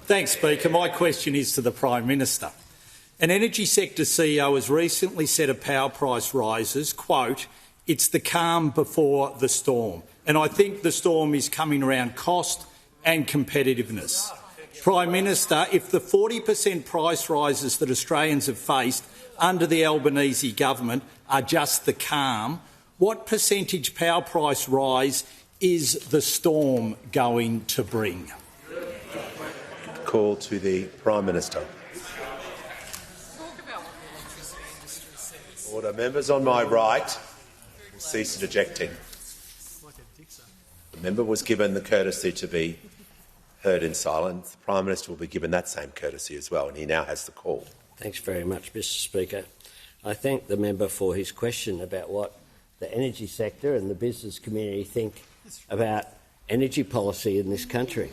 Thanks, Speaker. My question is to the Prime Minister. An energy sector CEO has recently said of power price rises, quote, "It's the calm before the storm." And I think the storm is coming around cost and competitiveness. Prime Minister, if the 40% price rises that Australians have faced under the Albanese government are just the calm, what percentage power price rise is the storm going to bring? Call to the Prime Minister. Order. Members on my right will cease interjecting. The member was given the courtesy to be heard in silence. The Prime Minister will be given that same courtesy as well, and he now has the call. Thanks very much, Mr Speaker. I thank the member for his question about what the energy sector and the business community think about energy policy in this country.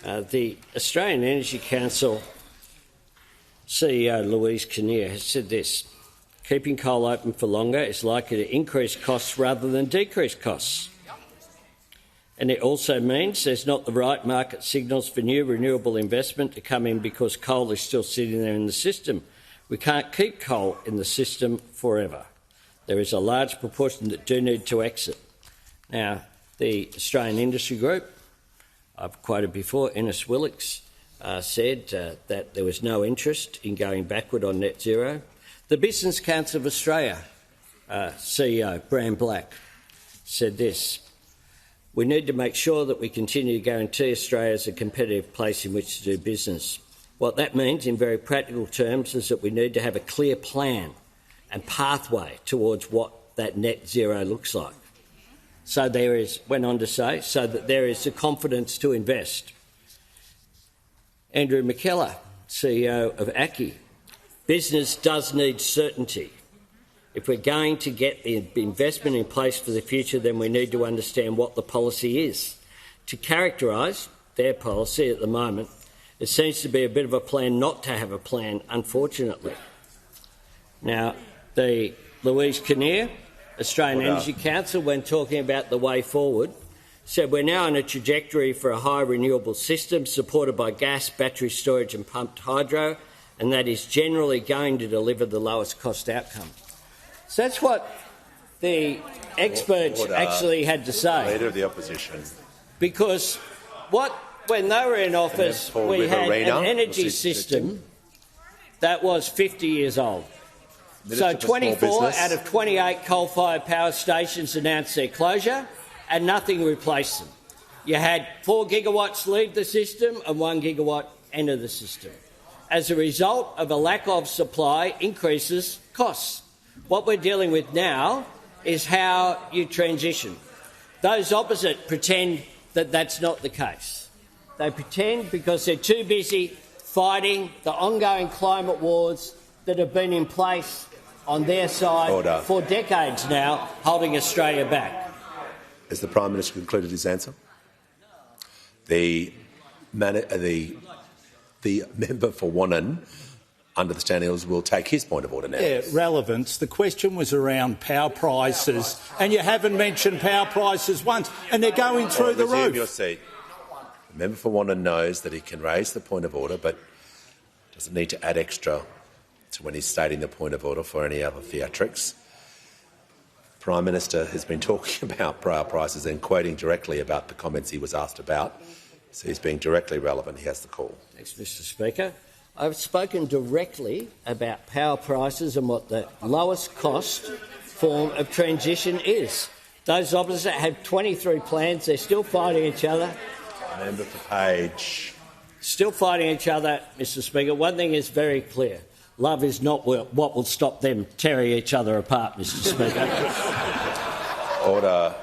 The Australian Energy Council CEO Louise Kinnear has said this: keeping coal open for longer is likely to increase costs rather than decrease costs. And it also means there's not the right market signals for new renewable investment to come in because coal is still sitting there in the system. We can't keep coal in the system forever. There is a large proportion that do need to exit. Now, the Australian Industry Group, I've quoted before, Ennis Willicks, said that there was no interest in going backward on net zero. The Business Council of Australia CEO, Bram Black, said this: we need to make sure that we continue to guarantee Australia as a competitive place in which to do business. What that means in very practical terms is that we need to have a clear plan and pathway towards what that net zero looks like. So there is, went on to say, so that there is the confidence to invest. Andrew McKellar, CEO of ACCI, business does need certainty. If we're going to get the investment in place for the future, then we need to understand what the policy is. To characterise their policy at the moment, it seems to be a bit of a plan not to have a plan, unfortunately. Now, the Louise Kinnear, Australian Energy Council, when talking about the way forward, said we're now on a trajectory for a high renewable system supported by gas, battery storage and pumped hydro, and that is generally going to deliver the lowest cost outcome. So that's what the experts actually had to say. Leader of the Opposition. Because when they were in office, we had an energy system that was 50 years old. So 24 out of 28 coal-fired power stations announced their closure and nothing replaced them. You had 4 gigawatts leave the system and 1 gigawatt enter the system. As a result of a lack of supply increases costs. What we're dealing with now is how you transition. Those opposite pretend that that's not the case. They pretend because they're too busy fighting the ongoing climate wars that have been in place on their side for decades now, holding Australia back. Has the Prime Minister concluded his answer? The member for Wannon, under the standing orders, will take his point of order now. Yeah, relevance. The question was around power prices, and you haven't mentioned power prices once, and they're going through the roof. Your seat. The member for Wannon knows that he can raise the point of order, but doesn't need to add extra to when he's stating the point of order for any other theatrics. The Prime Minister has been talking about power prices and quoting directly about the comments he was asked about, so he's being directly relevant. He has the call. Thanks, Mr Speaker. I've spoken directly about power prices and what the lowest cost form of transition is. Those opposite have 23 plans. They're still fighting each other. Member for Page. Still fighting each other, Mr Speaker. One thing is very clear. Love is not what will stop them tearing each other apart, Mr Speaker. Order.